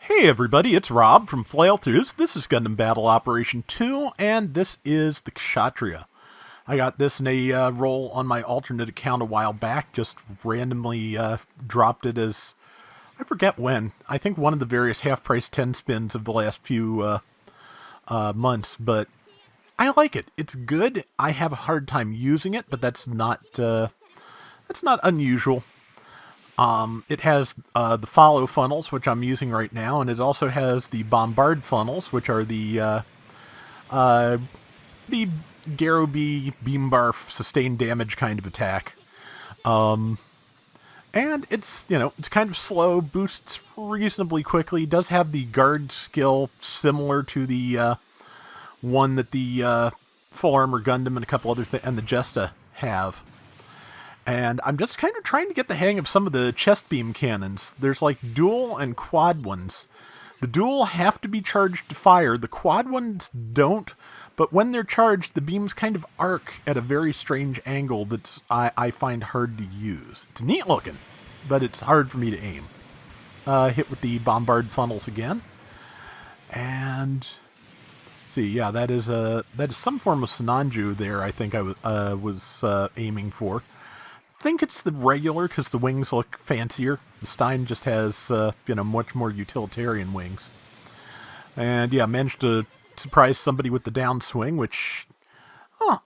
Hey everybody, it's Rob from Flailthroughs. This is Gundam Battle Operation 2, and this is the Kshatriya. I got this in a roll on my alternate account a while back, just randomly dropped it as, I forget when, I think one of the various half-price 10 spins of the last few months, but I like it. It's good. I have a hard time using it, but that's not unusual. It has the follow funnels, which I'm using right now, and it also has the bombard funnels, which are the Garobi beam sustained damage kind of attack. And it's kind of slow, boosts reasonably quickly. Does have the guard skill similar to the one that the Full Armor Gundam and a couple other and the Jesta have. And I'm just kind of trying to get the hang of some of the chest beam cannons. There's like dual and quad ones. The dual have to be charged to fire. The quad ones don't. But when they're charged, the beams kind of arc at a very strange angle I find hard to use. It's neat looking, but it's hard for me to aim. Hit with the bombard funnels again. And see, yeah, that is some form of Sananju there, I think I was aiming for. I think it's the regular because the wings look fancier. The Stein just has, much more utilitarian wings. And yeah, managed to surprise somebody with the downswing, which,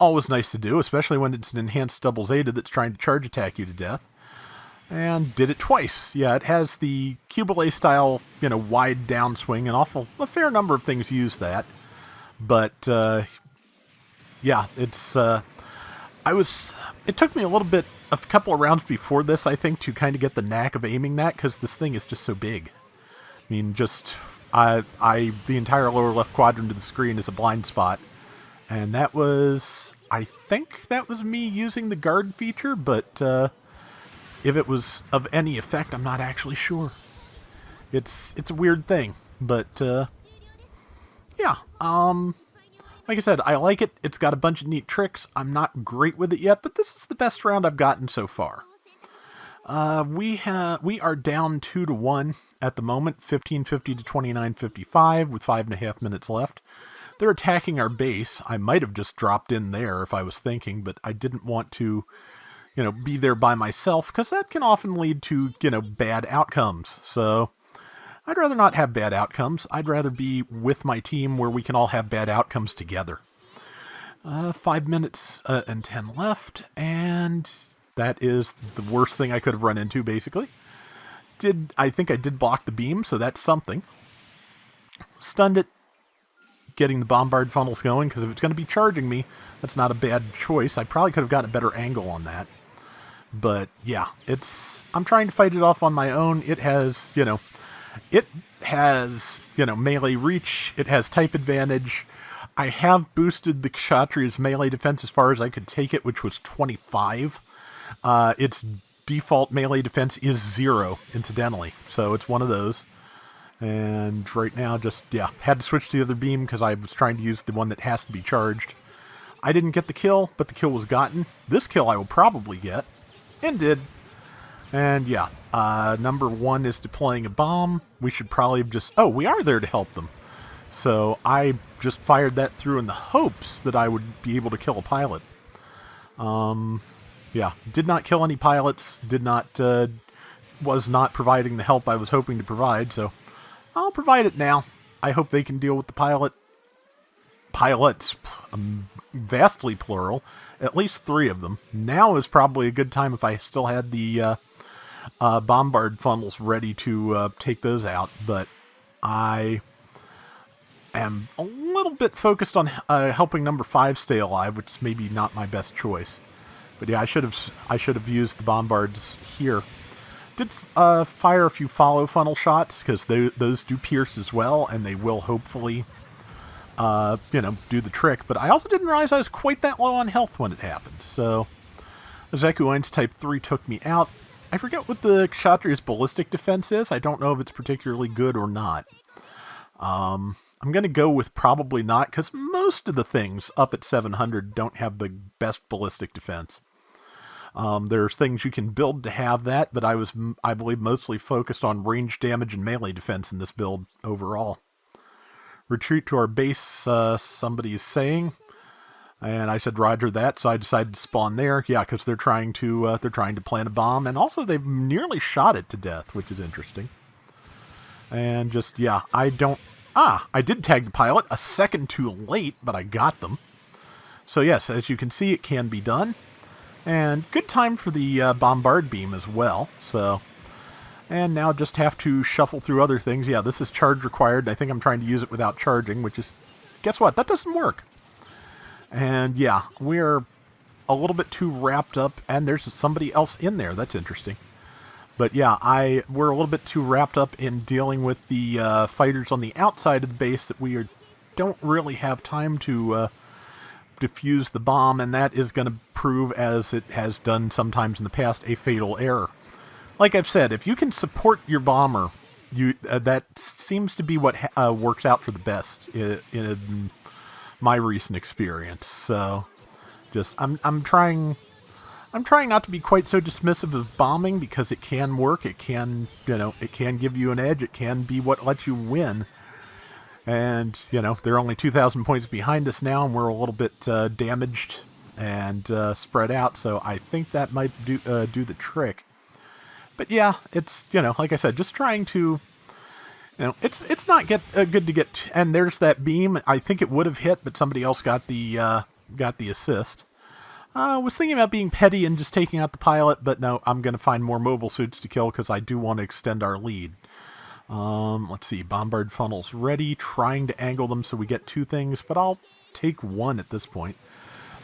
always nice to do, especially when it's an enhanced double Zeta that's trying to charge attack you to death. And did it twice. Yeah, it has the Cubile style, wide downswing, and a fair number of things use that. But, yeah, it took me a couple of rounds before this, I think, to kind of get the knack of aiming that, because this thing is just so big. I mean, the entire lower left quadrant of the screen is a blind spot. And I think that was me using the guard feature, but if it was of any effect, I'm not actually sure. It's a weird thing, but yeah, like I said, I like it. It's got a bunch of neat tricks. I'm not great with it yet, but this is the best round I've gotten so far. We are down 2-1 at the moment, 1550 to 2955 with 5.5 minutes left. They're attacking our base. I might have just dropped in there if I was thinking, but I didn't want to, be there by myself because that can often lead to, bad outcomes. So I'd rather not have bad outcomes. I'd rather be with my team where we can all have bad outcomes together. 5 minutes and 10 left, and that is the worst thing I could have run into, basically. I think I did block the beam, so that's something. Stunned it, getting the bombard funnels going, because if it's going to be charging me, that's not a bad choice. I probably could have gotten a better angle on that. But, yeah, I'm trying to fight it off on my own. It has, melee reach. It has type advantage. I have boosted the Kshatriya's melee defense as far as I could take it, which was 25. Its default melee defense is 0, incidentally. So it's one of those. And right now, had to switch to the other beam because I was trying to use the one that has to be charged. I didn't get the kill, but the kill was gotten. This kill I will probably get. And did. And yeah, number 1 is deploying a bomb. We should probably have we are there to help them. So I just fired that through in the hopes that I would be able to kill a pilot. Yeah, did not kill any pilots, was not providing the help I was hoping to provide, so I'll provide it now. I hope they can deal with the pilots, vastly plural, at least 3 of them. Now is probably a good time if I still had the bombard funnels ready to take those out, but I am a little bit focused on helping number 5 stay alive, which is maybe not my best choice. But yeah, I should have used the bombards here. Did fire a few follow funnel shots because those do pierce as well, and they will hopefully do the trick. But I also didn't realize I was quite that low on health when it happened. So Zekuin's Type 3 took me out. I forget what the Kshatriya's ballistic defense is. I don't know if it's particularly good or not. I'm going to go with probably not, because most of the things up at 700 don't have the best ballistic defense. There's things you can build to have that, but I believe, mostly focused on range damage and melee defense in this build overall. Retreat to our base, somebody is saying. And I said, roger that, so I decided to spawn there. Yeah, because they're trying to plant a bomb, and also they've nearly shot it to death, which is interesting. And just, yeah, I did tag the pilot a second too late, but I got them. So yes, as you can see, it can be done. And good time for the bombard beam as well, so... And now just have to shuffle through other things. Yeah, this is charge required. I think I'm trying to use it without charging, which is... Guess what? That doesn't work. And yeah, we're a little bit too wrapped up, and there's somebody else in there. That's interesting. But yeah, we're a little bit too wrapped up in dealing with the fighters on the outside of the base that don't really have time to defuse the bomb, and that is going to prove, as it has done sometimes in the past, a fatal error. Like I've said, if you can support your bomber, that seems to be what works out for the best in my recent experience. So, just I'm trying not to be quite so dismissive of bombing, because it can work. It can give you an edge. It can be what lets you win. And they're only 2,000 points behind us now, and we're a little bit damaged and spread out. So I think that might do the trick. But yeah, it's like I said, just trying to. It's not good to get, and there's that beam. I think it would have hit, but somebody else got the assist. I was thinking about being petty and just taking out the pilot, but no, I'm going to find more mobile suits to kill because I do want to extend our lead. Let's see, bombard funnels ready, trying to angle them so we get two things, but I'll take one at this point.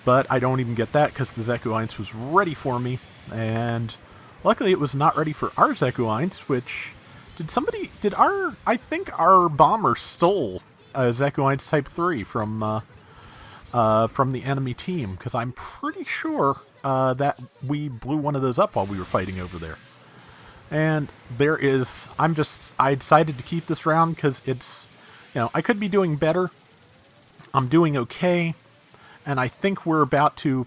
But I don't even get that because the Zeku-1 was ready for me, and luckily it was not ready for our Zeku-1, which... I think our bomber stole a Zeku-1 Type 3 from the enemy team, because I'm pretty sure that we blew one of those up while we were fighting over there. And I decided to keep this round because it's, I could be doing better. I'm doing okay, and I think we're about to,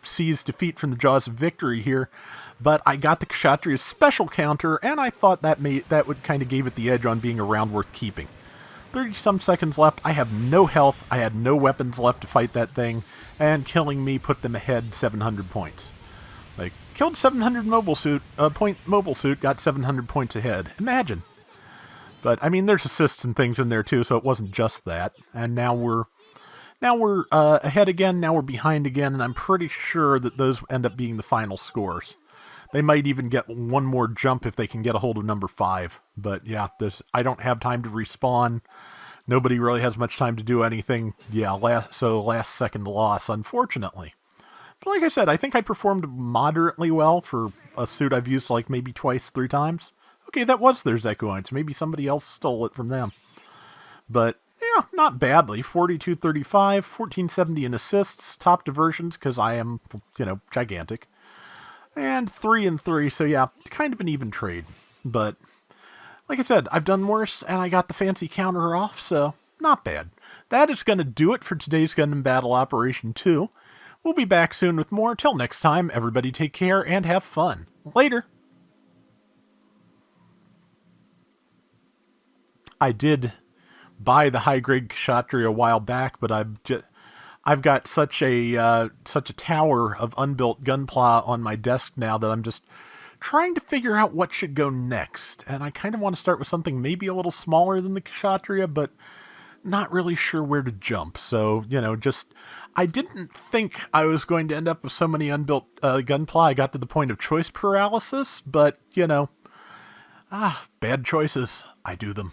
seize defeat from the jaws of victory here. But I got the Kshatriya's special counter, and I thought that would kind of gave it the edge on being a round worth keeping. 30-some seconds left. I have no health. I had no weapons left to fight that thing, and killing me put them ahead 700 points. Like, killed 700 mobile suit, got 700 points ahead. Imagine. But I mean, there's assists and things in there too, so it wasn't just that. And now we're ahead again. Now we're behind again, and I'm pretty sure that those end up being the final scores. They might even get one more jump if they can get a hold of number 5. But yeah, I don't have time to respawn. Nobody really has much time to do anything. Yeah, last second loss, unfortunately. But like I said, I think I performed moderately well for a suit I've used like maybe twice, 3 times. Okay, that was their Zeku-1. Maybe somebody else stole it from them. But yeah, not badly. 42-35, 1470 in assists, top diversions because I am, gigantic. And 3-3, so yeah, kind of an even trade. But, like I said, I've done worse, and I got the fancy counter off, so not bad. That is going to do it for today's Gundam Battle Operation 2. We'll be back soon with more. Till next time, everybody take care and have fun. Later! I did buy the high-grade Kshatriya a while back, but I've got such a tower of unbuilt Gunpla on my desk now that I'm just trying to figure out what should go next. And I kind of want to start with something maybe a little smaller than the Kshatriya, but not really sure where to jump. So, I didn't think I was going to end up with so many unbuilt Gunpla. I got to the point of choice paralysis, but, bad choices. I do them.